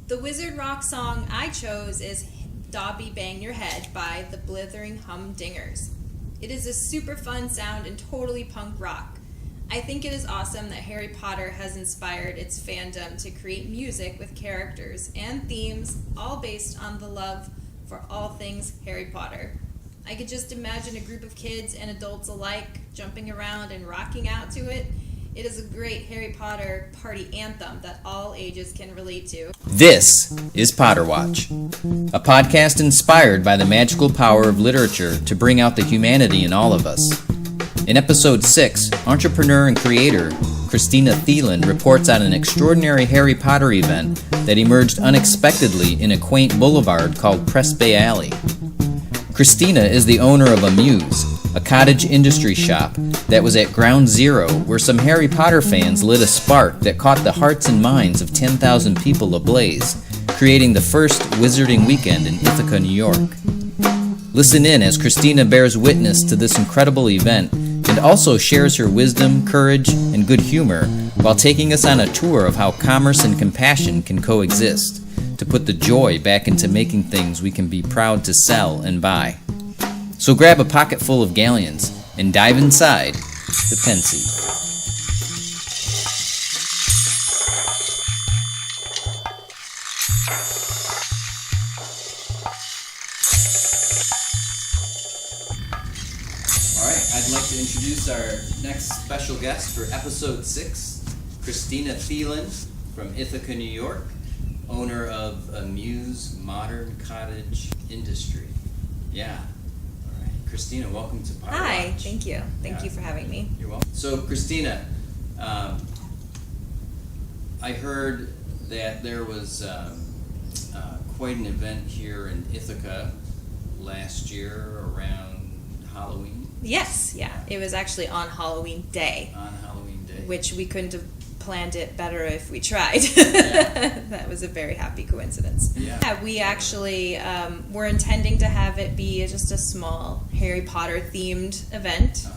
The wizard rock song I chose is Dobby Bang Your Head by the Blithering Humdingers. It is a super fun sound and totally punk rock. I think it is awesome that Harry Potter has inspired its fandom to create music with characters and themes all based on the love for all things Harry Potter. I could just imagine a group of kids and adults alike jumping around and rocking out to it. It is a great Harry Potter party anthem that all ages can relate to. This is Potter Watch, a podcast inspired by the magical power of literature to bring out the humanity in all of us. In episode 6, entrepreneur and creator Kristina Thelen reports on an extraordinary Harry Potter event that emerged unexpectedly in a quaint boulevard called Press Bay Alley. Kristina is the owner of Amuse, a cottage industry shop that was at ground zero where some Harry Potter fans lit a spark that caught the hearts and minds of 10,000 people ablaze, creating the first Wizarding Weekend in Ithaca, New York. Listen in as Kristina bears witness to this incredible event and also shares her wisdom, courage, and good humor while taking us on a tour of how commerce and compassion can coexist to put the joy back into making things we can be proud to sell and buy. So grab a pocket full of galleons and dive inside the Pensy. Alright, I'd like to introduce our next special guest for episode 6, Kristina Thelen from Ithaca, New York, owner of Amuse Modern Cottage Industry. Yeah. All right. Kristina, welcome to Potter Hi, Watch. thank you. Thank you for having me. You're welcome. So, Kristina, I heard that there was quite an event here in Ithaca last year around Halloween. Yes, yeah. It was actually on Halloween Day. On Halloween Day. Which we couldn't have planned it better if we tried. Yeah. That was a very happy coincidence. Yeah. We actually were intending to have it be just a small Harry Potter themed event.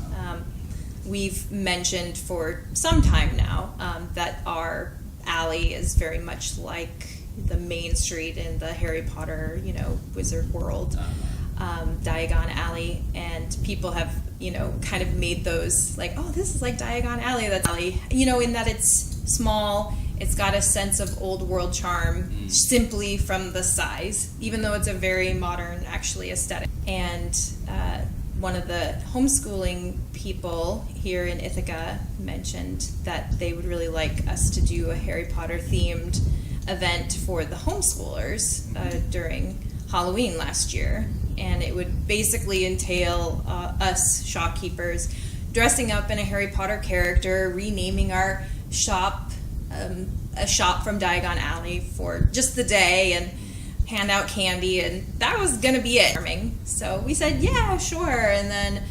We've mentioned for some time now that our alley is very much like the main street in the Harry Potter, wizard world. Diagon Alley, and people have, kind of made those like, oh, this is like Diagon Alley. That's alley, in that it's small. It's got a sense of old world charm simply from the size, even though it's a very modern, actually, aesthetic. And one of the homeschooling people here in Ithaca mentioned that they would really like us to do a Harry Potter themed event for the homeschoolers during Halloween last year. And it would basically entail us shopkeepers dressing up in a Harry Potter character, renaming our shop a shop from Diagon Alley for just the day, and hand out candy, and that was going to be it. So we said, yeah, sure. And then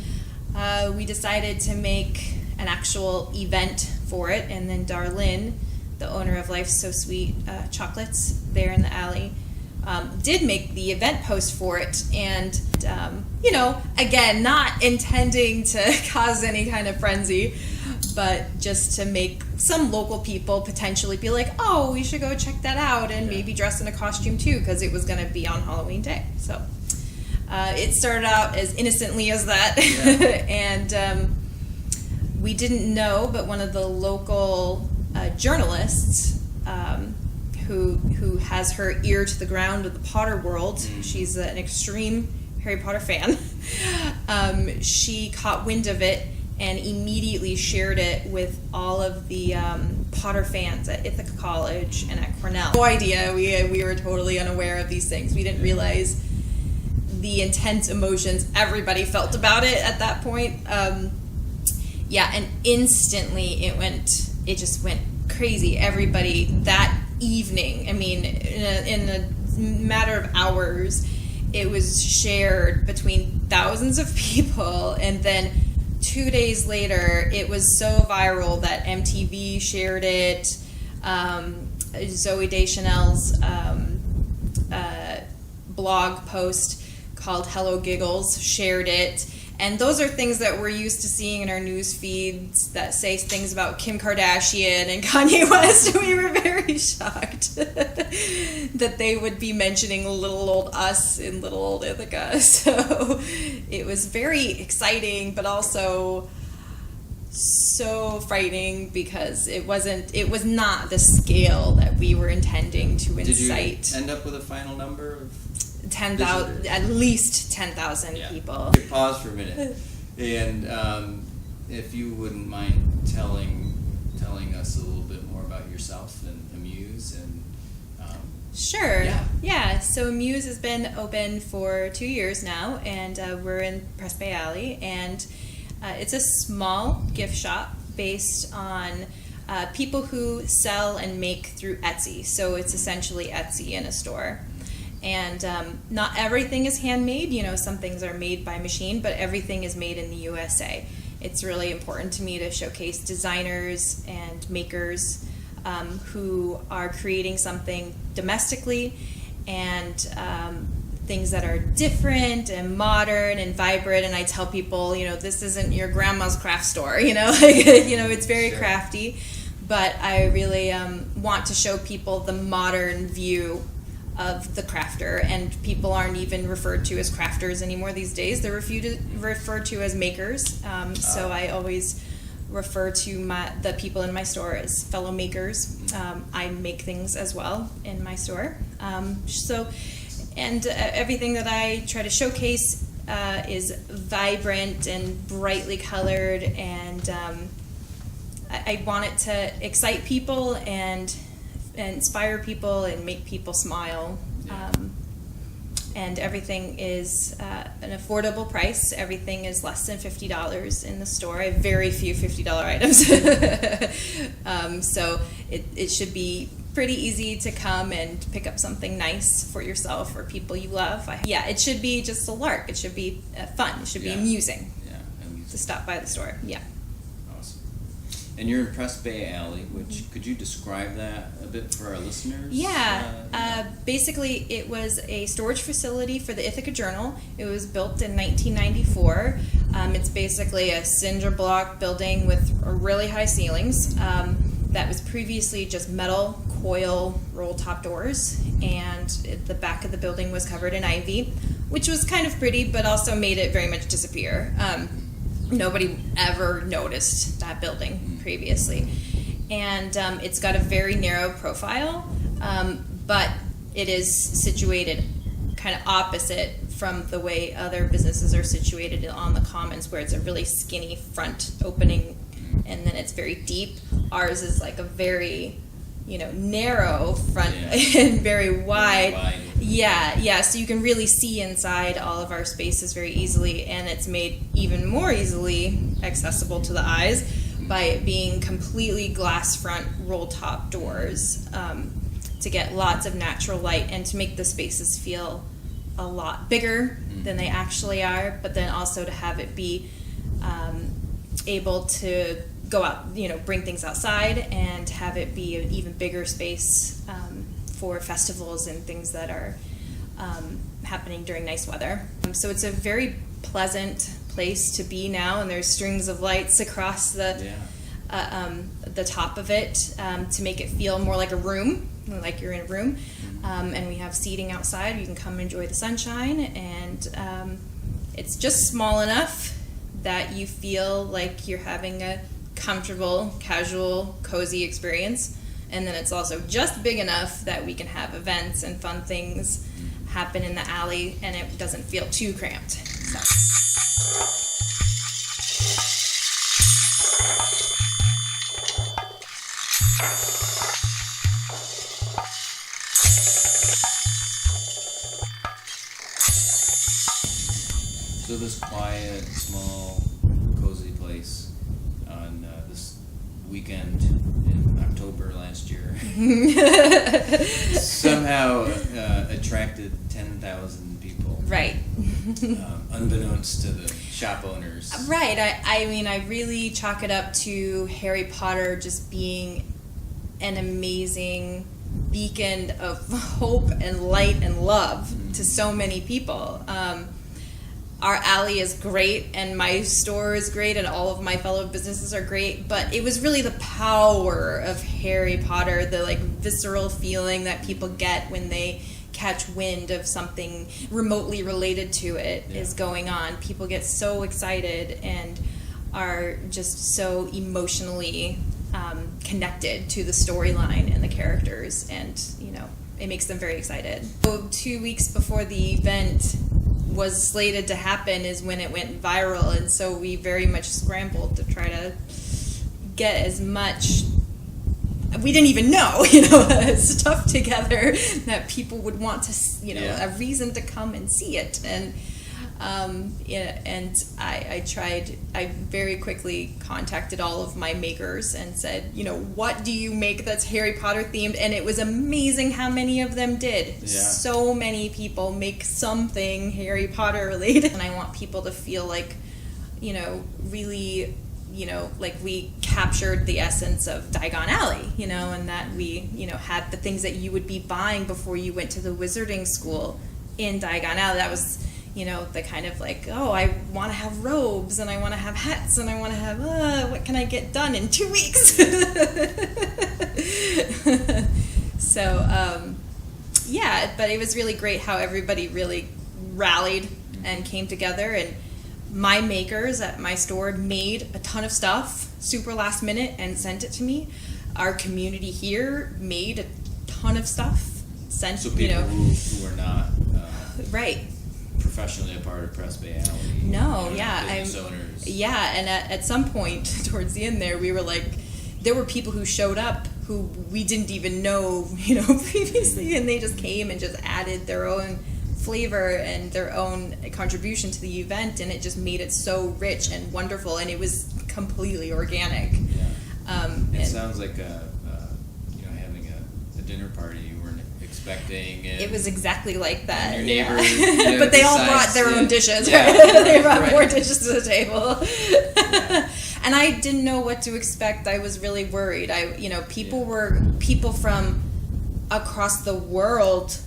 we decided to make an actual event for it. And then Darlene, the owner of Life's So Sweet Chocolates there in the alley, did make the event post for it, and again, not intending to cause any kind of frenzy, but just to make some local people potentially be like, oh, we should go check that out, and maybe dress in a costume too, because it was going to be on Halloween Day. So it started out as innocently as that. And we didn't know, but one of the local journalists who has her ear to the ground of the Potter world. She's an extreme Harry Potter fan. She caught wind of it and immediately shared it with all of the Potter fans at Ithaca College and at Cornell. No idea. We were totally unaware of these things. We didn't realize the intense emotions everybody felt about it at that point. And instantly it just went crazy. Everybody that evening, in a matter of hours, it was shared between thousands of people, and then 2 days later it was so viral that MTV shared it. Zooey Deschanel's blog post called Hello Giggles shared it, And those are things that we're used to seeing in our news feeds that say things about Kim Kardashian and Kanye West. We were very shocked that they would be mentioning little old us in little old Ithaca. So it was very exciting, but also so frightening because it was not the scale that we were intending to incite. Did you end up with a final number of 10,000, at least 10,000 people. Okay, pause for a minute, and if you wouldn't mind telling us a little bit more about yourself and Amuse and. Sure. Yeah. So Amuse has been open for 2 years now, and we're in Press Bay Alley, and it's a small gift shop based on people who sell and make through Etsy. So it's essentially Etsy in a store. And not everything is handmade. Some things are made by machine, but everything is made in the USA. It's really important to me to showcase designers and makers who are creating something domestically and things that are different and modern and vibrant. And I tell people, this isn't your grandma's craft store. It's very crafty. But I really want to show people the modern view of the crafter, and people aren't even referred to as crafters anymore these days. They're referred to as makers. So I always refer to the people in my store as fellow makers. I make things as well in my store. Everything that I try to showcase is vibrant and brightly colored, and I want it to excite people and inspire people and make people smile. And everything is an affordable price. Everything is less than $50 in the store. I have very few $50 items. So it should be pretty easy to come and pick up something nice for yourself or people you love. It should be just a lark. It should be fun. It should be amusing to stop by the store. Yeah. And you're in Press Bay Alley, which could you describe that a bit for our listeners? Basically it was a storage facility for the Ithaca Journal. It was built in 1994. It's basically a cinder block building with really high ceilings that was previously just metal coil roll top doors, and the back of the building was covered in ivy, which was kind of pretty but also made it very much disappear. Nobody ever noticed that building previously. And it's got a very narrow profile, but it is situated kind of opposite from the way other businesses are situated on the Commons, where it's a really skinny front opening and then it's very deep. Ours is like a very, narrow front and very wide. So you can really see inside all of our spaces very easily, and it's made even more easily accessible to the eyes by it being completely glass front roll top doors, to get lots of natural light and to make the spaces feel a lot bigger than they actually are, but then also to have it be able to go out, bring things outside and have it be an even bigger space for festivals and things that are happening during nice weather. So it's a very pleasant place to be now, and there's strings of lights across the top of it to make it feel more like a room, like you're in a room. And we have seating outside. You can come enjoy the sunshine, and it's just small enough that you feel like you're having a comfortable, casual, cozy experience. And then it's also just big enough that we can have events and fun things happen in the alley, and it doesn't feel too cramped. So this quiet, small, cozy place on this weekend in October last year somehow attracted 10,000 people. Right. Unbeknownst to the shop owners. Right. I really chalk it up to Harry Potter just being an amazing beacon of hope and light and love to so many people. our alley is great, and my store is great, and all of my fellow businesses are great, but it was really the power of Harry Potter, the like visceral feeling that people get when they catch wind of something remotely related to it is going on. People get so excited and are just so emotionally connected to the storyline and the characters, and it makes them very excited. So 2 weeks before the event was slated to happen is when it went viral, and so we very much scrambled to try to get as much, we didn't even know, stuff together that people would want to, a reason to come and see it. And and I very quickly contacted all of my makers and said, what do you make that's Harry Potter themed? And it was amazing how many of them did. Yeah. So many people make something Harry Potter related. And I want people to feel like, really, like we captured the essence of Diagon Alley, and that we, had the things that you would be buying before you went to the wizarding school in Diagon Alley. That was, the kind of like, I want to have robes, and I want to have hats, and I want to have, what can I get done in 2 weeks? So, but it was really great how everybody really rallied and came together, and my makers at my store made a ton of stuff super last minute and sent it to me. Our community here made a ton of stuff, sent, so people who are not right. professionally a part of Press Bay Alley. No, business owners. Yeah, and at some point towards the end there, we were like, there were people who showed up who we didn't even know, previously, and they just came and just added their own flavor and their own contribution to the event, and it just made it so rich and wonderful, and it was completely organic. Yeah. It sounds like having a dinner party you weren't expecting. And it was exactly like that. Your neighbors, but they all brought their own dishes. Yeah. Right? They brought more dishes to the table. Yeah. And I didn't know what to expect. I was really worried. People from across the world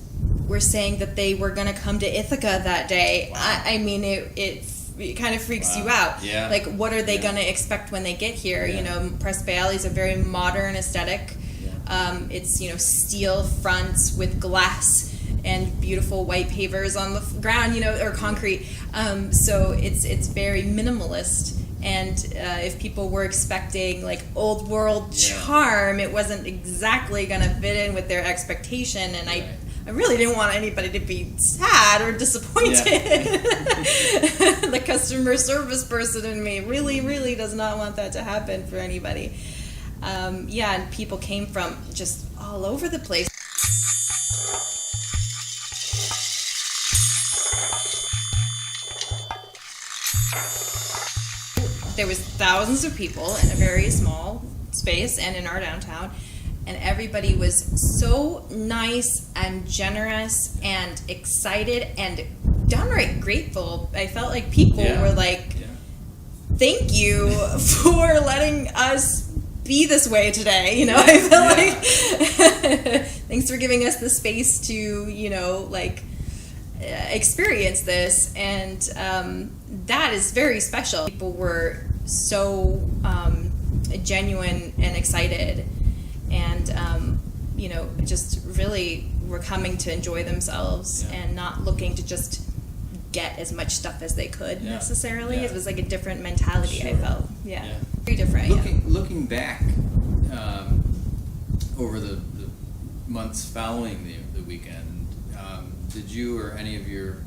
were saying that they were going to come to Ithaca that day. Wow. I mean, it kind of freaks you out. Yeah. Like, what are they going to expect when they get here? Yeah. Press Bay Alley is a very modern aesthetic. Yeah. It's, steel fronts with glass and beautiful white pavers on the ground, or concrete. So it's very minimalist. And if people were expecting like old world charm, it wasn't exactly going to fit in with their expectation. And I really didn't want anybody to be sad or disappointed. Yeah. The customer service person in me really, really does not want that to happen for anybody. And people came from just all over the place. There was thousands of people in a very small space and in our downtown, and everybody was so nice and generous and excited and downright grateful. I felt like people were like, thank you for letting us be this way today. I felt like thanks for giving us the space to, experience this. And that is very special. People were so genuine and excited, and just really were coming to enjoy themselves and not looking to just get as much stuff as they could necessarily. It was like a different mentality. Sure. I felt very different. Looking back over the months following the weekend, did you or any of your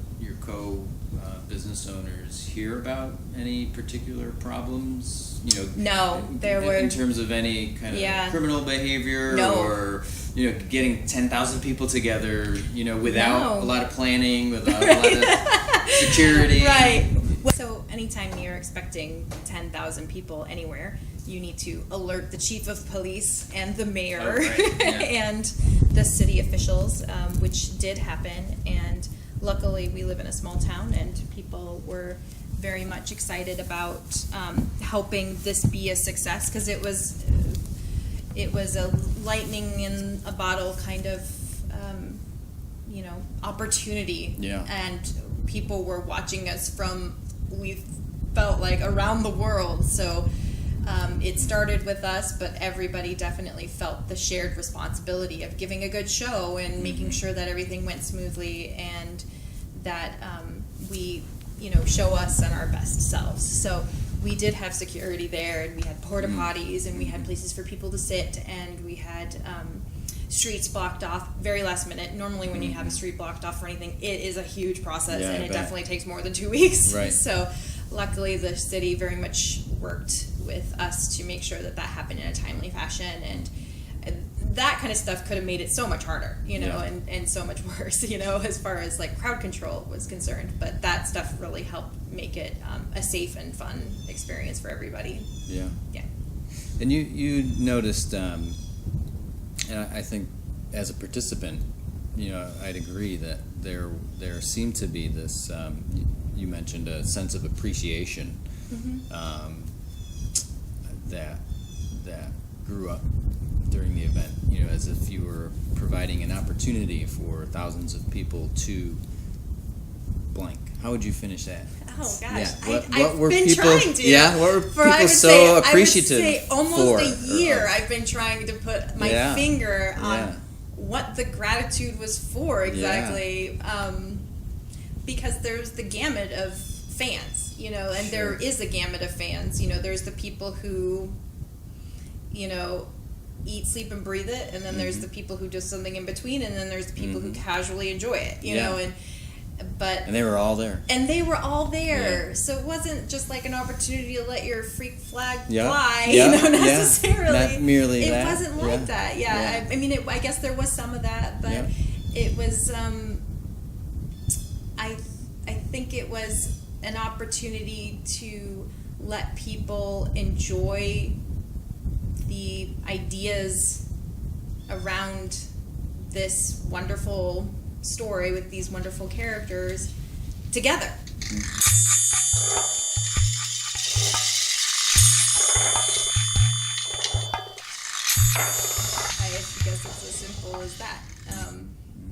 business owners hear about any particular problems? No, there were in terms of any kind of criminal behavior or getting 10,000 people together, without a lot of planning, without a lot of security. Right. So anytime you're expecting 10,000 people anywhere, you need to alert the chief of police and the mayor and the city officials, which did happen. And luckily, we live in a small town, and people were very much excited about helping this be a success, because it was a lightning in a bottle kind of opportunity. Yeah. And people were watching us from, we felt like, around the world. So it started with us, but everybody definitely felt the shared responsibility of giving a good show and making sure that everything went smoothly, and that we, show us and our best selves. So we did have security there, and we had porta potties, and we had places for people to sit, and we had streets blocked off very last minute. Normally when you have a street blocked off for anything, it is a huge process, Yeah, and I it bet. definitely takes more than 2 weeks. Right. So luckily the city very much worked with us to make sure that happened in a timely fashion, and that kind of stuff could have made it so much harder, Yeah. and so much worse, as far as like crowd control was concerned. But that stuff really helped make it a safe and fun experience for everybody. Yeah. Yeah. And you noticed, and I think as a participant, I'd agree that there seemed to be this. You mentioned a sense of appreciation that grew up during the event. As if you were providing an opportunity for thousands of people to blank. How would you finish that? Oh gosh, Yeah. I've were been people? trying to. Yeah, what were for, people I would so say, appreciative I would say almost for? a year. I've been trying to put my Yeah. finger on Yeah. what the gratitude was for exactly, because there's the gamut of fans, and Sure. there is a gamut of fans. There's the people who, eat, sleep, and breathe it, and then there's the people who do something in between, and then there's the people who casually enjoy it, Yeah. But And they were all there. and they were all there, Yeah. so it wasn't just like an opportunity to let your freak flag Yeah. fly, Yeah. Yeah. necessarily. Not merely it that. wasn't like Yeah. that. Yeah, Yeah. I mean, I guess there was some of that, but Yeah. it was. I think it was an opportunity to let people enjoy the ideas around this wonderful story with these wonderful characters together. I guess it's as simple as that.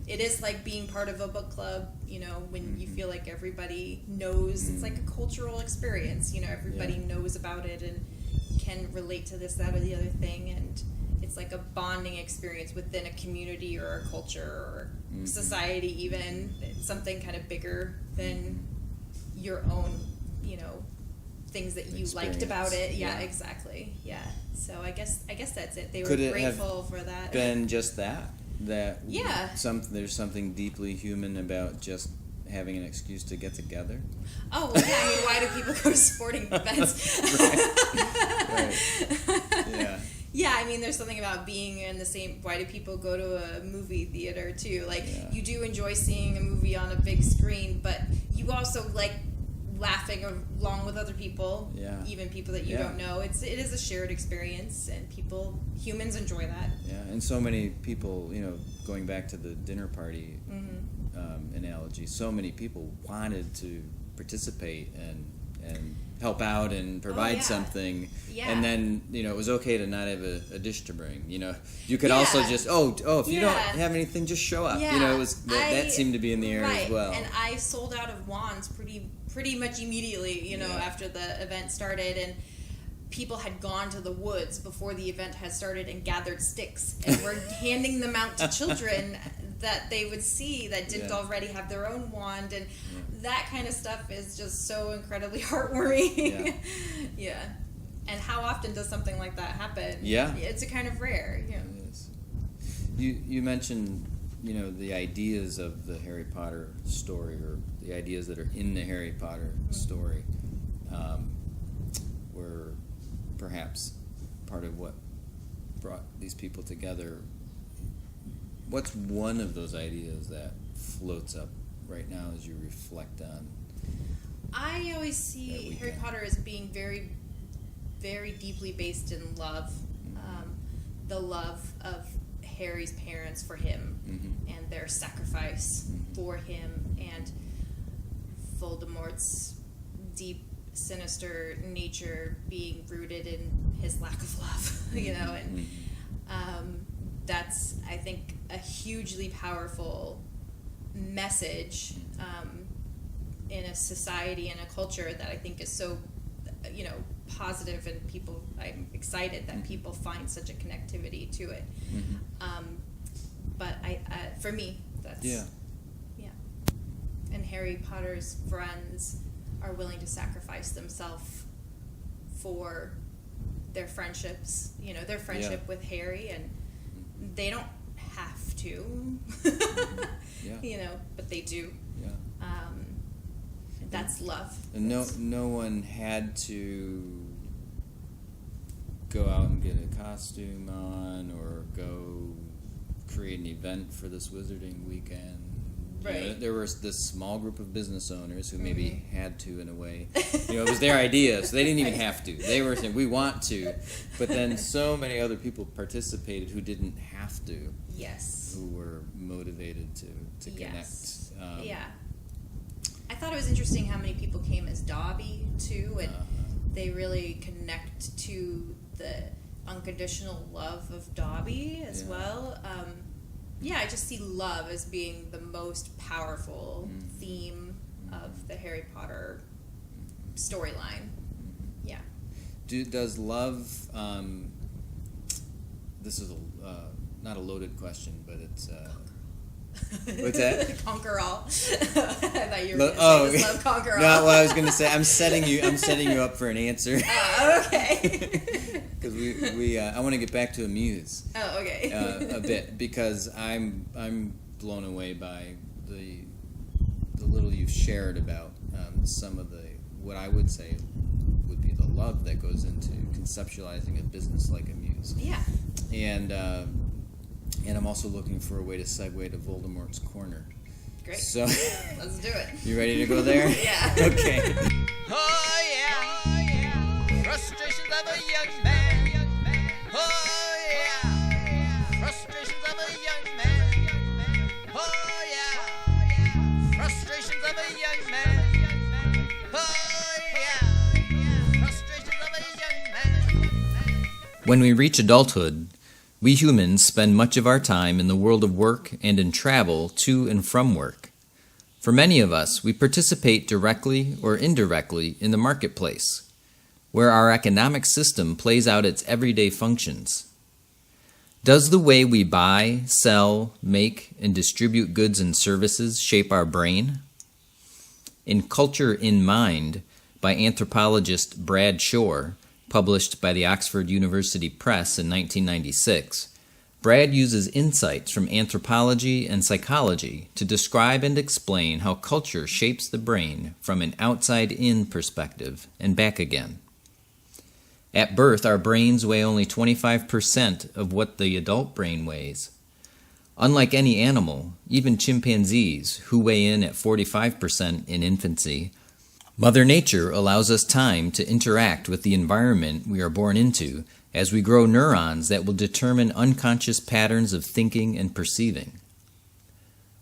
It is like being part of a book club, when you feel like everybody knows. It's like a cultural experience, everybody knows about it and can relate to this, that, or the other thing, and it's like a bonding experience within a community or a culture or society even. It's something kind of bigger than your own, things that you liked about it. Yeah, exactly. Yeah. So I guess that's it. They were Could it grateful for that. Been just that Yeah. there's something deeply human about just having an excuse to get together. Oh, well, yeah. I mean, why do people go to sporting events? Right. Yeah. Yeah, I mean, there's something about being in the same. Why do people go to a movie theater too? Like, you do enjoy seeing a movie on a big screen, but you also like laughing along with other people, even people that you don't know. It is a shared experience, and humans enjoy that. Yeah, and so many people, going back to the dinner party analogy, so many people wanted to participate and help out and provide something. Yeah. And then, it was okay to not have a dish to bring. You could also just, if you don't have anything, just show up. Yeah. It was that seemed to be in the air as well. And I sold out of wands pretty much immediately, after the event started, and people had gone to the woods before the event had started and gathered sticks and were handing them out to children that they would see that didn't already have their own wand, and that kind of stuff is just so incredibly heartwarming. Yeah. And how often does something like that happen? Yeah. It's a kind of rare. It is. You mentioned, the ideas of the Harry Potter story, or the ideas that are in the Harry Potter story, were perhaps part of what brought these people together. What's one of those ideas that floats up right now as you reflect on? I always see Harry Potter as being very, very deeply based in love. The love of Harry's parents for him, and their sacrifice for him, and Voldemort's deep, sinister nature being rooted in his lack of love, and that's, I think, a hugely powerful message in a society and a culture that I think is so, positive, and I'm excited that people find such a connectivity to it. But for me, that's yeah. And Harry Potter's friends are willing to sacrifice themselves for their friendships, their friendship with Harry, and they don't have to, but they do. Yeah. That's love. And no one had to go out and get a costume on or go create an event for this wizarding weekend. Right. There was this small group of business owners who maybe had to, in a way. It was their idea, so they didn't even have to. They were saying, we want to. But then so many other people participated who didn't have to. Yes. Who were motivated to connect. Yes. I thought it was interesting how many people came as Dobby, too, and they really connect to the unconditional love of Dobby as well. I just see love as being the most powerful theme of the Harry Potter storyline. Yeah. Does love, this is not a loaded question, but it's... What's that? Conquer all. I thought you were going to say love conquer all. No, well, I was going to say I'm setting you up for an answer. Okay. Because I want to get back to Amuse. Oh, okay. A bit, because I'm blown away by the little you've shared about some of what I would say would be the love that goes into conceptualizing a business like Amuse. Yeah. And I'm also looking for a way to segue to Voldemort's Corner. Great. So let's do it. You ready to go there? Yeah. Okay. Oh yeah. Frustrations of a young man. Oh yeah. Frustrations of a young man. Oh yeah. Frustrations of a young man. Oh yeah. Frustrations of a young man. When we reach adulthood, we humans spend much of our time in the world of work and in travel to and from work. For many of us, we participate directly or indirectly in the marketplace, where our economic system plays out its everyday functions. Does the way we buy, sell, make, and distribute goods and services shape our brain? In Culture in Mind, by anthropologist Brad Shore, published by the Oxford University Press in 1996, Brad uses insights from anthropology and psychology to describe and explain how culture shapes the brain from an outside-in perspective and back again. At birth, our brains weigh only 25% of what the adult brain weighs. Unlike any animal, even chimpanzees, who weigh in at 45% in infancy, Mother Nature allows us time to interact with the environment we are born into as we grow neurons that will determine unconscious patterns of thinking and perceiving.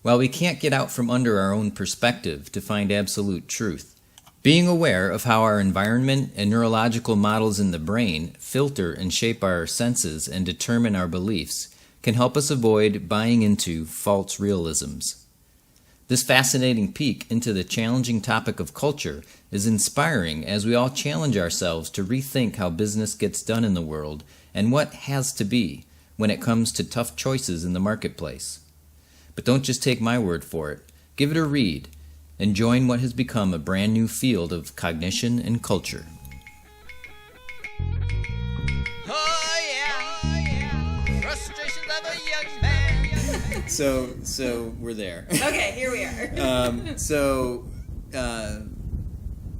While we can't get out from under our own perspective to find absolute truth, being aware of how our environment and neurological models in the brain filter and shape our senses and determine our beliefs can help us avoid buying into false realisms. This fascinating peek into the challenging topic of culture is inspiring as we all challenge ourselves to rethink how business gets done in the world and what has to be when it comes to tough choices in the marketplace. But don't just take my word for it. Give it a read and join what has become a brand new field of cognition and culture. Oh yeah. Frustrations of a young man. So we're there. Okay, here we are.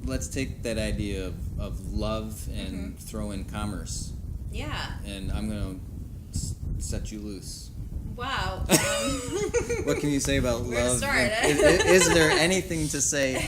Let's take that idea of love and throw in commerce. Yeah. And I'm going to set you loose. Wow. What can you say about Where to love? start? Is there anything to say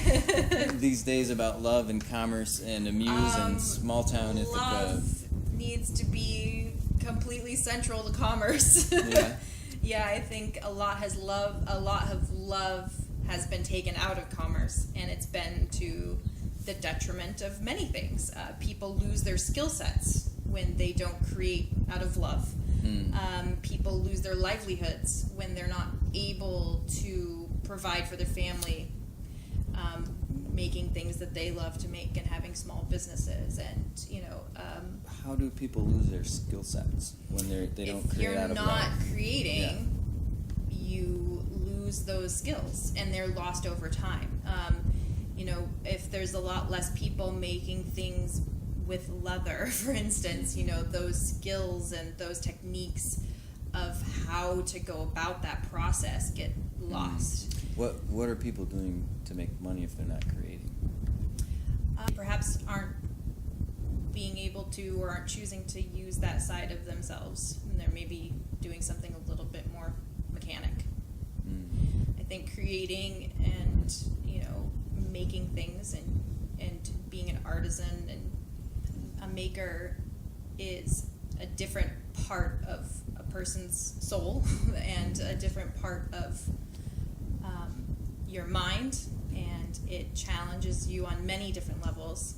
these days about love and commerce and Amuse and small town Ithaca? Love needs to be completely central to commerce. Yeah. Yeah, I think a lot of love has been taken out of commerce, and it's been to the detriment of many things. People lose their skill sets when they don't create out of love. People lose their livelihoods when they're not able to provide for their family, making things that they love to make and having small businesses, and How do people lose their skill sets when they don't if create you're out of not love? creating, you lose those skills, and they're lost over time. If there's a lot less people making things with leather, for instance, those skills and those techniques of how to go about that process get lost. What are people doing to make money if they're not creating? Perhaps aren't being able to, or aren't choosing to use that side of themselves, and they're maybe doing something a little bit more mechanic. I think creating and making things and being an artisan and a maker is a different part of a person's soul and a different part of your mind, and it challenges you on many different levels.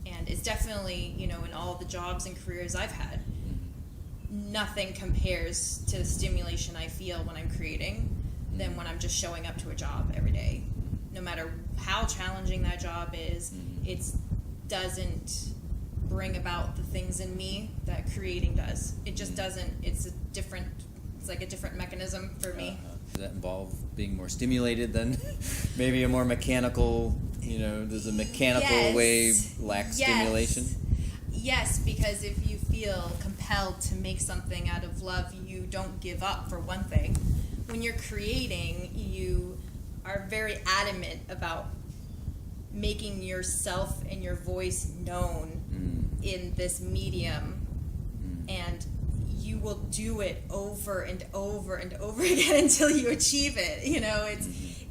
And it's definitely, in all the jobs and careers I've had, nothing compares to the stimulation I feel when I'm creating than when I'm just showing up to a job every day. No matter how challenging that job is, it doesn't bring about the things in me that creating does. It just doesn't. It's like a different mechanism for me. Does that involve being more stimulated than maybe a more mechanical, does a mechanical way lack stimulation? Yes, because if you feel compelled to make something out of love, you don't give up, for one thing. When you're creating, you are very adamant about making yourself and your voice known in this medium, and you will do it over and over and over again until you achieve it.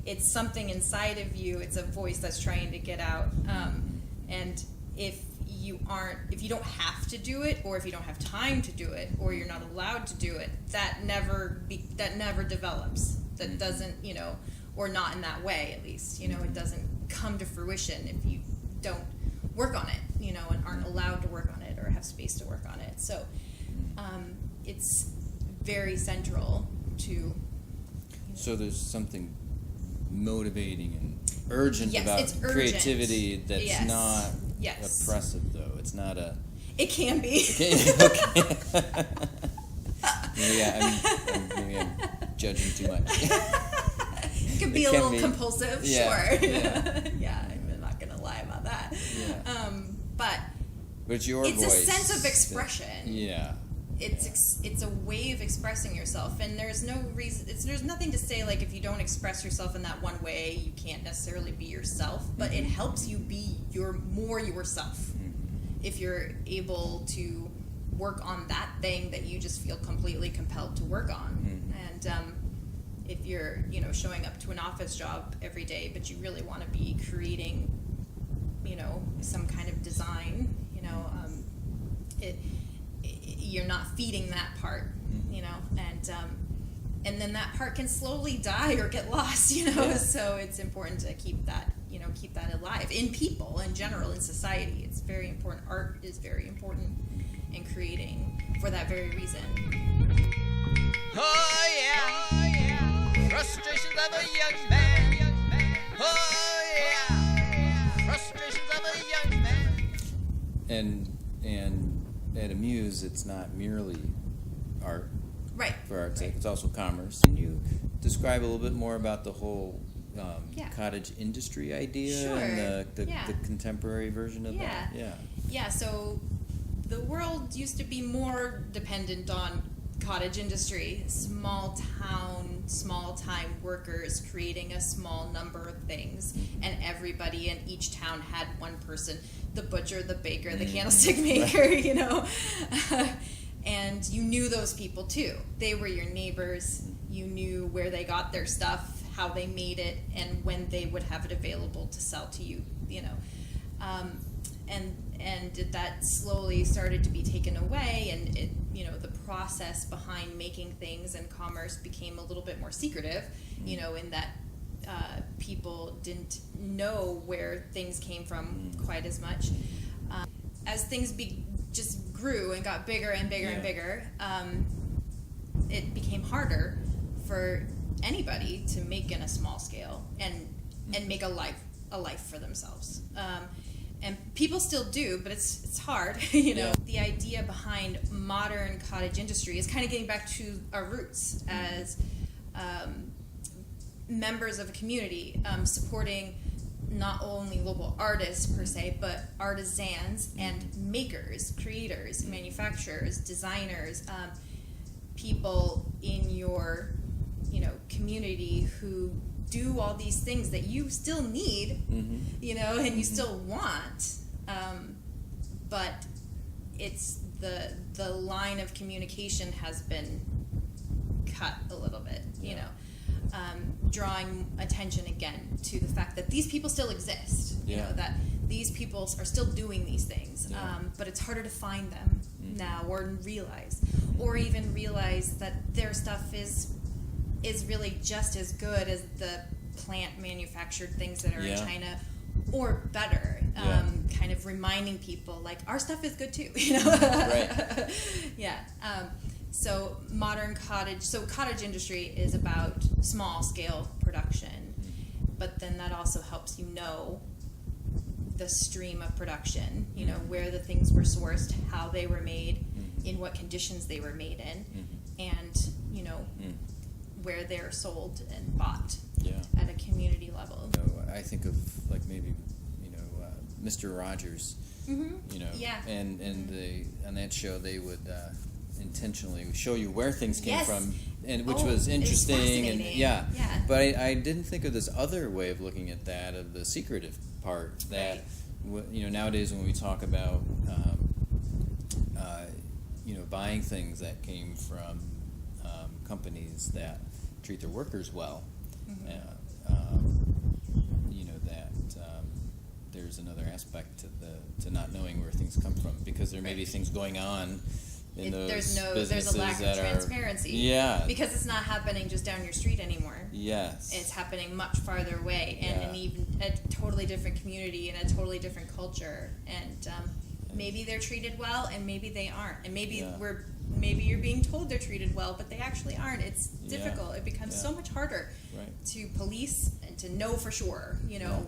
It's something inside of you. It's a voice that's trying to get out. And if you don't have to do it, or if you don't have time to do it, or you're not allowed to do it, that never develops. That doesn't, or not in that way, at least. It doesn't come to fruition if you don't work on it, and aren't allowed to work on it or have space to work on it. So it's very central to. So there's something motivating and urgent about it's urgent. Creativity that's Yes. not Yes. oppressive, though. It's not a. It can be. Okay. Maybe I'm judging too much. It can be a little compulsive, Yeah, sure. yeah. Yeah, I'm not gonna lie about that. Yeah. But But your it's voice. a sense of expression. Yeah. It's a way of expressing yourself, and there's no reason. There's nothing to say like if you don't express yourself in that one way, you can't necessarily be yourself. But it helps you be more yourself if you're able to work on that thing that you just feel completely compelled to work on. And if you're showing up to an office job every day, but you really want to be creating some kind of design, you're not feeding that part, and then that part can slowly die or get lost, Yeah. So it's important to keep that alive in people in general, in society. It's very important. Art is very important in creating for that very reason. Oh yeah, frustrations of a young man. Oh yeah, frustrations of a young man. And at Amuse, it's not merely art. Right. For art's sake, it's also commerce. Can you describe a little bit more about the whole cottage industry idea Sure. and the contemporary version of that? Yeah. Yeah, so the world used to be more dependent on cottage industry, small time workers creating a small number of things, and everybody in each town had one person, the butcher, the baker, the candlestick maker, and you knew those people too. They were your neighbors. You knew where they got their stuff, how they made it, and when they would have it available to sell to you, and that slowly started to be taken away, and it, the process behind making things and commerce became a little bit more secretive, in that people didn't know where things came from quite as much. As things just grew and got bigger and bigger and bigger, it became harder for anybody to make in a small scale and make a life for themselves. And people still do, but it's hard, you know. The idea behind modern cottage industry is kind of getting back to our roots as members of a community, supporting not only local artists per se, but artisans and makers, creators, manufacturers, designers, people in your, you know, community who do all these things that you still need, you know, and you still want, but it's the line of communication has been cut a little bit, you know. Drawing attention again to the fact that these people still exist, you know, that these people are still doing these things, but it's harder to find them now, or even realize that their stuff is really just as good as the plant manufactured things that are in China, or better. Kind of reminding people, like, our stuff is good too, you know. Right. So cottage industry is about small scale production, but then that also helps you know the stream of production, you know, where the things were sourced, how they were made, in what conditions they were made in, and, you know, where they're sold and bought at a community level. You know, I think of, like, maybe, you know, Mr. Rogers, you know, and on that show they would intentionally show you where things came from, and which was interesting, and but I didn't think of this other way of looking at that, of the secretive part, that you know, nowadays when we talk about you know, buying things that came from companies that treat their workers well, you know, that there's another aspect to not knowing where things come from, because there may be things going on in those businesses. There's a lack of transparency. Because it's not happening just down your street anymore. It's happening much farther away, and in even a totally different community and a totally different culture. And maybe they're treated well, and maybe they aren't. And maybe maybe you're being told they're treated well, but they actually aren't. It's difficult. It becomes so much harder to police and to know for sure, you know,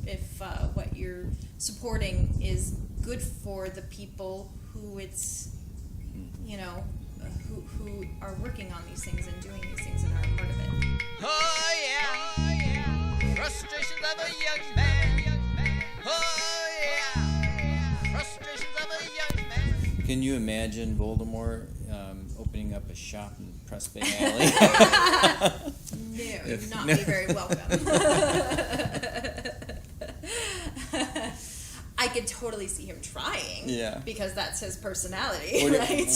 if what you're supporting is good for the people who it's, you know, who are working on these things and doing these things and are a part of it. Oh yeah, frustrations of a young man. Oh yeah, frustrations of a young man. Can you imagine Voldemort opening up a shop in Press Bay Alley? No, not be very welcome. I could totally see him trying, because that's his personality, right?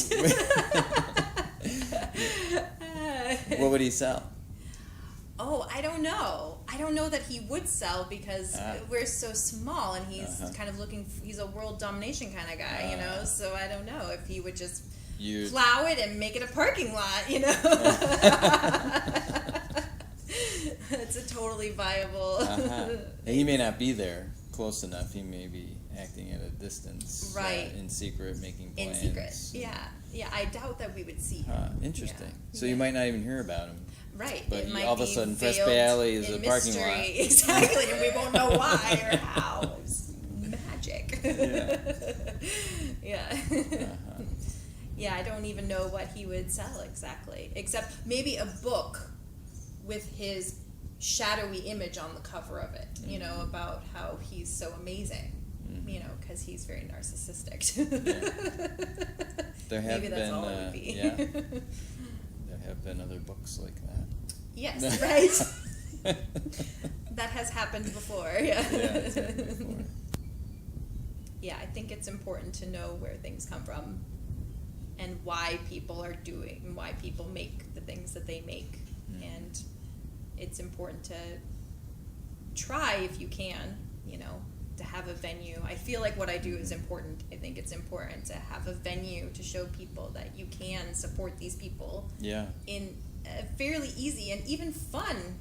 What would he sell? Oh, I don't know. I don't know that he would sell, because we're so small, and he's kind of he's a world domination kind of guy, you know, so I don't know if he would just plow it and make it a parking lot, you know. It's a totally viable... He may not be there close enough. He may be acting at a distance, in secret, making plans. In secret, I doubt that we would see him. Interesting. So you might not even hear about him. Right. But it might all of a sudden, Press Bay Alley is a parking lot. Exactly, and we won't know why or how. It's magic. I don't even know what he would sell exactly, except maybe a book with his shadowy image on the cover of it, you know, about how he's so amazing, you know, because he's very narcissistic. There have maybe that's all it would be. There have been other books like that. Yes, right. That has happened before. It's happened before. Yeah, I think it's important to know where things come from and why people make the things that they make. And it's important to try, if you can, you know, to have a venue. I feel like what I do is important. I think it's important to have a venue to show people that you can support these people in a fairly easy and even fun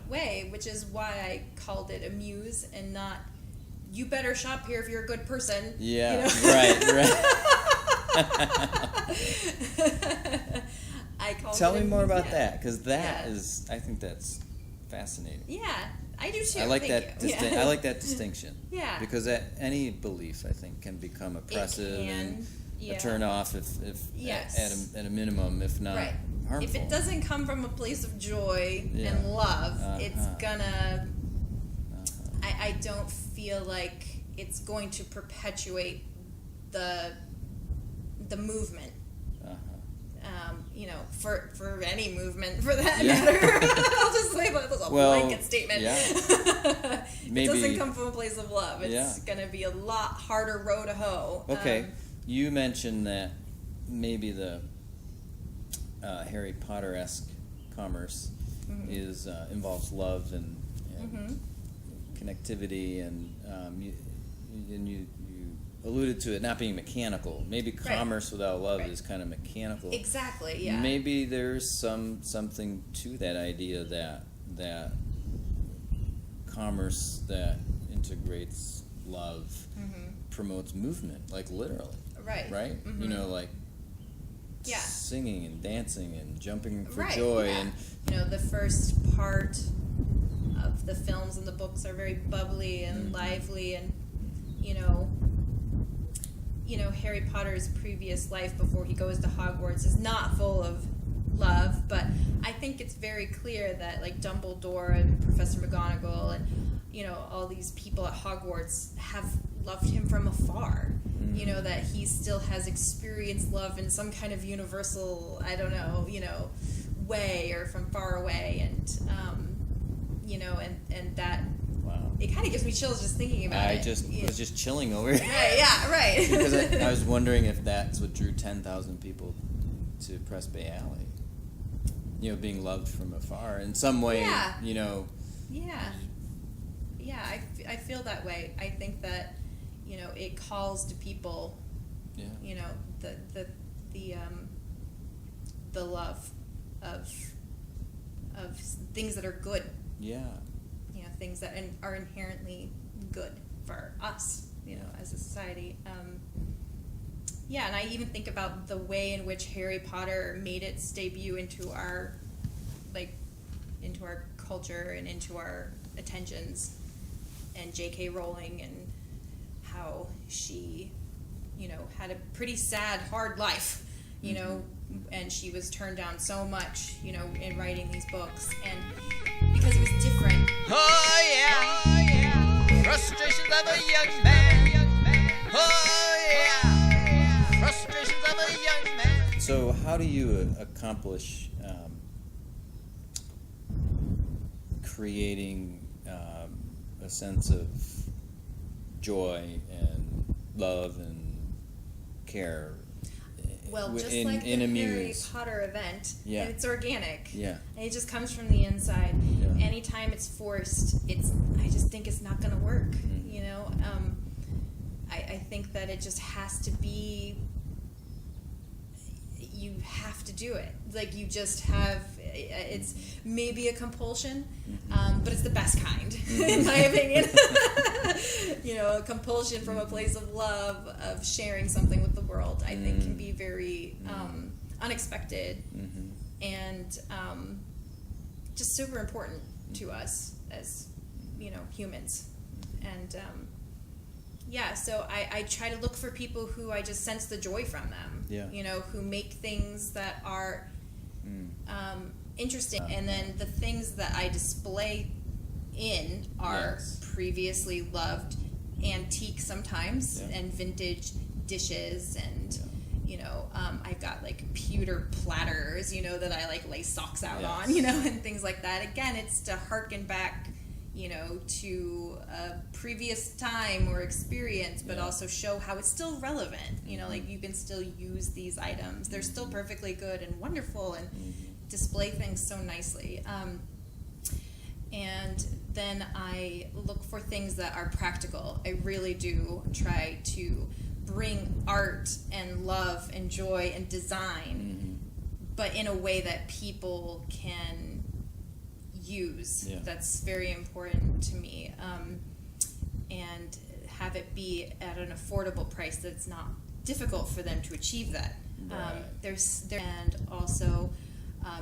way, which is why I called it a muse and not, you better shop here if you're a good person. You know? Right. I called Tell it me more about yeah. that, because that Yeah. is, I think that's fascinating. Yeah, I do too. I like Thank that. you. Yeah. I like that distinction. Yeah. Because any belief, I think, can become oppressive and yeah. a turn off if Yes. at a minimum, if not Right. harmful. If it doesn't come from a place of joy Yeah. and love, it's Uh-huh. gonna. I don't feel like it's going to perpetuate the movement. For any movement, for that matter. I'll just label it as a blanket statement. Yeah. It doesn't come from a place of love. It's going to be a lot harder row to hoe. Okay, you mentioned that maybe the Harry Potter-esque commerce is involves love and connectivity, and you alluded to it not being mechanical. Maybe commerce without love is kind of mechanical. Exactly. Yeah. Maybe there's something to that idea that commerce that integrates love promotes movement, like literally. Right. Right. Like singing and dancing and jumping for joy and the first part of the films and the books are very bubbly and lively, and Harry Potter's previous life before he goes to Hogwarts is not full of love, but I think it's very clear that like Dumbledore and Professor McGonagall and all these people at Hogwarts have loved him from afar. That he still has experienced love in some kind of universal, I don't know, way, or from far away, and and that. Wow. It kind of gives me chills just thinking about it. I was just chilling over here. Right, yeah, right. Because I was wondering if that's what drew 10,000 people to Press Bay Alley. Being loved from afar in some way. Yeah. Yeah. Yeah, I feel that way. I think that it calls to people. Yeah. The love of things that are good. Yeah. Things that are inherently good for us, as a society. And I even think about the way in which Harry Potter made its debut into our culture and into our attentions, and J.K. Rowling, and how she, had a pretty sad, hard life, and she was turned down so much, in writing these books, and because it was different. Oh yeah, frustrations of a young man. Oh yeah, frustrations of a young man. So how do you accomplish creating a sense of joy and love and care? Well, just in like the a Harry muse. Potter event, Yeah. it's organic. Yeah. And it just comes from the inside. Yeah. Anytime it's forced, I just think it's not going to work. I think that it just has to be. You have to do it. Like you just have. It's maybe a compulsion, but it's the best kind, in my opinion. A compulsion from a place of love, of sharing something with the world, I think can be very unexpected and just super important to us as humans. And so I try to look for people who I just sense the joy from them. Who make things that are interesting, and then the things that I display in are previously loved antique sometimes and vintage dishes, and I've got like pewter platters that I like lay socks out on, and things like that. Again, it's to harken back to a previous time or experience, but also show how it's still relevant. Like you can still use these items. They're still perfectly good and wonderful, and display things so nicely. And then I look for things that are practical. I really do try to bring art and love and joy and design, but in a way that people can use. That's very important to me, and have it be at an affordable price that's not difficult for them to achieve that. And also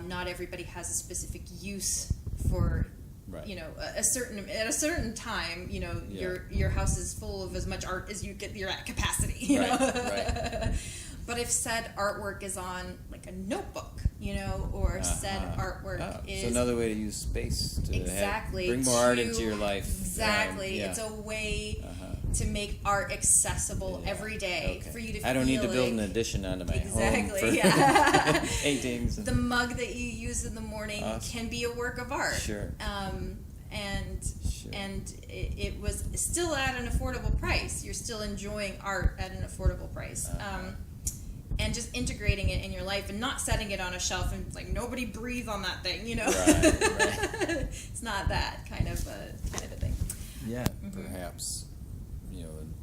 Not everybody has a specific use for, Right. at a certain time, Yeah. your house is full of as much art as you're at capacity, you Right, know. right. But if said artwork is on like a notebook, or said artwork is So another way to use space to exactly bring more art into your life. Exactly, Yeah. it's a way to make art accessible Yeah. every day Okay. for you to. I don't need to feel build an like- addition onto my Exactly, home for yeah. paintings. The mug that you use in the morning Awesome. can be a work of art. Sure. And it was still at an affordable price. You're still enjoying art at an affordable price. And just integrating it in your life and not setting it on a shelf and like nobody breathe on that thing, Right. It's not that kind of a thing. Yeah, perhaps,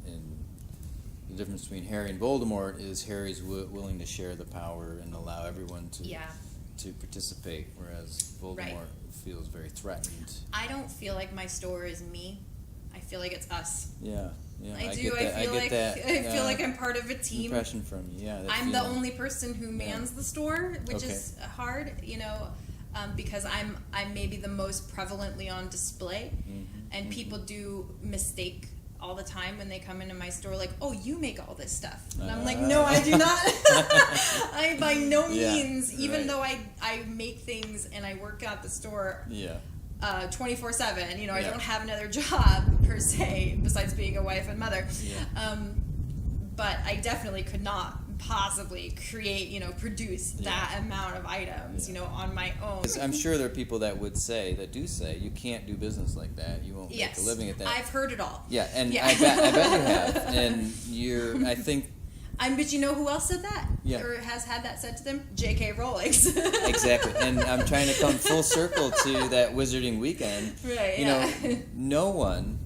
in the difference between Harry and Voldemort is Harry's willing to share the power and allow everyone to participate, whereas Voldemort feels very threatened. I don't feel like my store is me. I feel like it's us. Yeah. I do. Get that. I feel get like that, I feel like I'm part of a team. Impression from you, yeah. that I'm the feeling. only person who mans the store, which is hard, because I'm maybe the most prevalently on display, and people do mistake all the time when they come into my store, like, oh, you make all this stuff, and I'm like, no, I do not. I by no means, even though I make things and I work at the store. 24/7. I don't have another job per se besides being a wife and mother. But I definitely could not possibly create, produce that amount of items, on my own. I'm sure there are people that do say you can't do business like that. You won't make a living at that. I've heard it all. Yeah, and I bet you have. And I think. But you know who else said that? Yeah. Or has had that said to them? J.K. Rowling. Exactly. And I'm trying to come full circle to that Wizarding Weekend. Right, No one,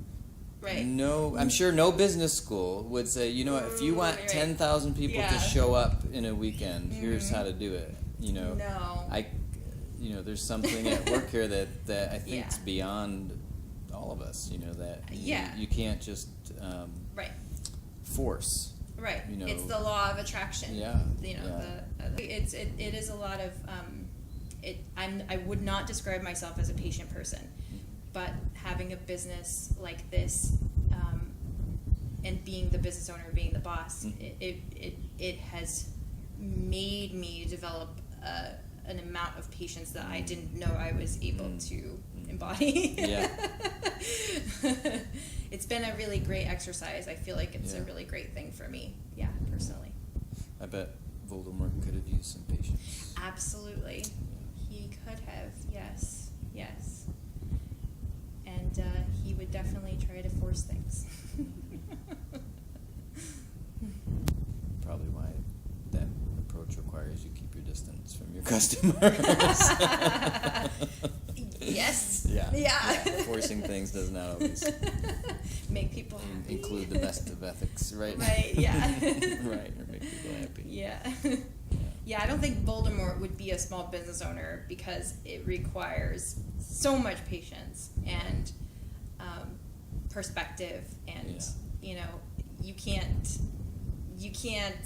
right. I'm sure no business school would say, if you want 10,000 people to show up in a weekend, here's how to do it. No. There's something at work here that I think is beyond all of us, that you can't just force. Right. It's the law of attraction. Yeah. It is a lot of I would not describe myself as a patient person, but having a business like this, and being the business owner, being the boss, it has made me develop an amount of patience that I didn't know I was able to embody. Yeah. It's been a really great exercise. I feel like it's a really great thing for me, personally. I bet Voldemort could have used some patience. Absolutely. He could have, yes. And he would definitely try to force things. Probably why that approach requires you keep your distance from your customers. Yes. Yeah. Forcing things does not always make people happy. include the best of ethics, right? Right, yeah. Right, or make people happy. Yeah, I don't think Voldemort would be a small business owner because it requires so much patience and perspective, and you can't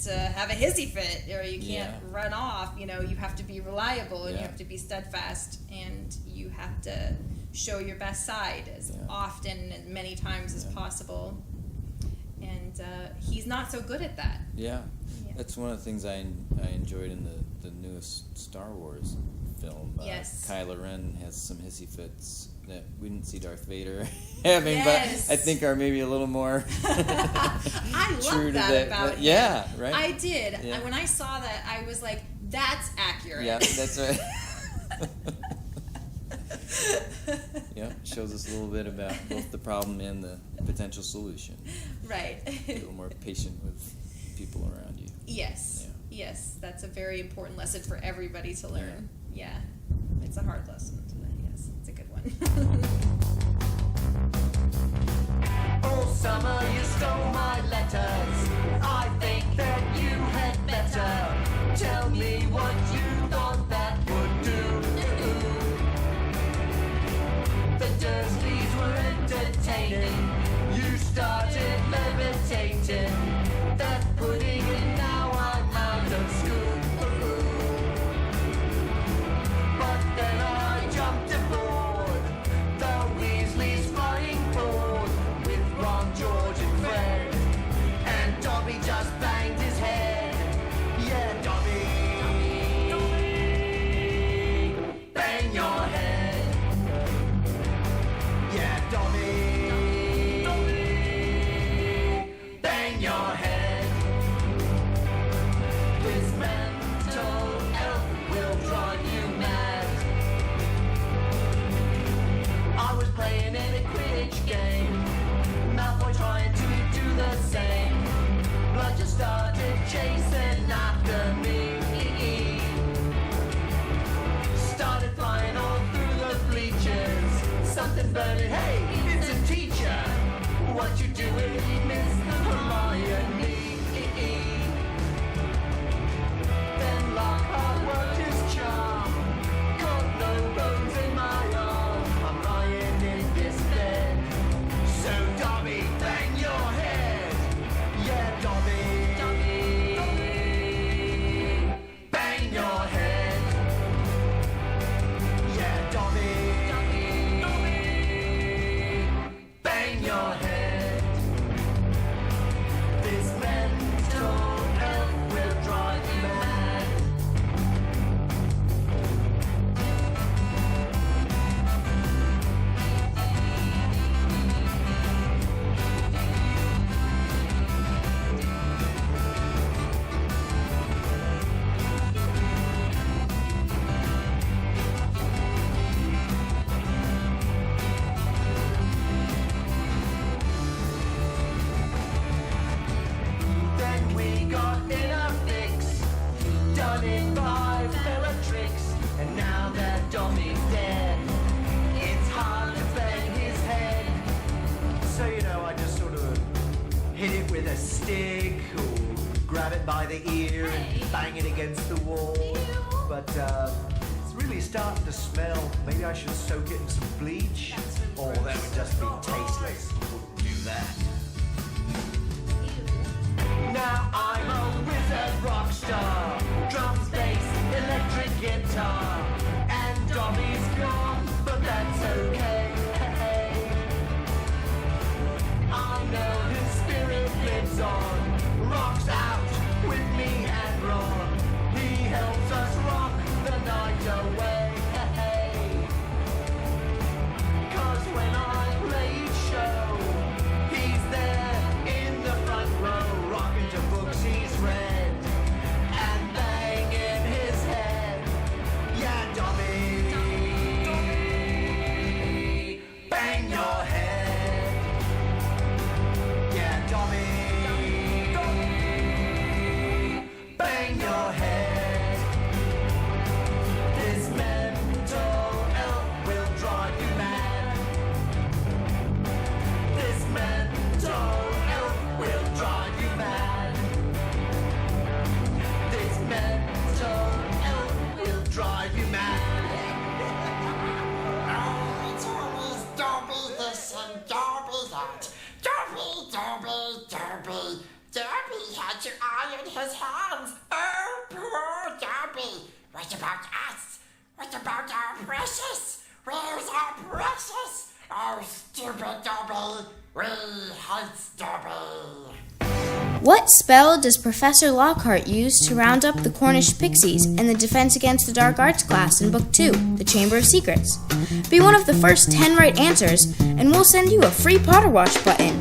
have a hissy fit, or you can't run off. You have to be reliable, and you have to be steadfast, and you have to show your best side as often and many times as possible. And he's not so good at that. Yeah. That's one of the things I enjoyed in the newest Star Wars film. Yes. Kylo Ren has some hissy fits that we didn't see Darth Vader having, Yes. but I think are maybe a little more I true love to that about him. Yeah, right? I did. Yeah. When I saw that, I was like, that's accurate. Yeah, that's right. Yeah, shows us a little bit about both the problem and the potential solution. Right. Be a little more patient with people around you. Yes. Yeah. Yes, that's a very important lesson for everybody to learn. Yeah. It's a hard lesson to learn, yes. It's a good one. Oh, summer, you stole my letters. I think that you had better tell me what you thought that would do. The Dursleys were entertaining. You started levitating. That pudding, and now I'm out of school. something burning. Hey, it's a teacher. What you doing, Miss Hermione? Then Lockhart worked his charm. Got no bones in my arm. I'm lying in this bed. So Dobby, bang your head. Yeah, Dobby. Bang your head. Yeah, Dobby. Bang your head. This mental health will drive you mad. Then we got in a fix, done in by Bellatrix, and now that Dommy's dead, it's hard to bang his head. So, I just sort of hit it with a stick, or grab it by the ear and bang it against the wall. But it's really starting to smell. Maybe I should soak it in some bleach. Or that would just be tasteless. Wouldn't do that. Now I'm a wizard rock star. Drums, bass, electric guitar. And Dobby's gone, but that's okay. I know his spirit lives on. Rocks out with me and Ron. He helps us rock the night away. 'Cause when I play each show, he's there in the front row, rocking to books he's read and banging his head. Yeah, Dobby, bang your head. Yeah, Dobby, bang your head. This mental health will drive you mad. This mental health will drive you mad. This mental health will drive you mad. Oh, it's always Dobby this and Dobby that. Dobby. Dobby had to iron his hands. Oh, poor Dobby. What about us? What about our precious? Where's our precious? Oh, stupid Dobby. We hate Dobby. What spell does Professor Lockhart use to round up the Cornish pixies in the Defense Against the Dark Arts class in Book 2, The Chamber of Secrets? Be one of the first 10 right answers, and we'll send you a free Potter Watch button.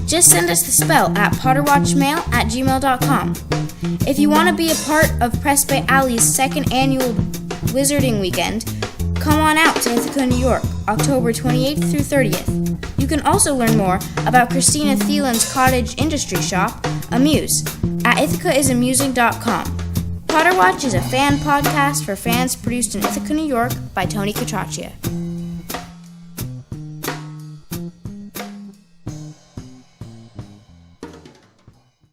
Just send us the spell at potterwatchmail@gmail.com. If you want to be a part of Press Bay Alley's second annual Wizarding Weekend, come on out to Ithaca, New York, October 28th through 30th. You can also learn more about Kristina Thelen's cottage industry shop, Amuse, at ithacaIsamusing.com. Potter Watch is a fan podcast for fans produced in Ithaca, New York by Tony Catraccia.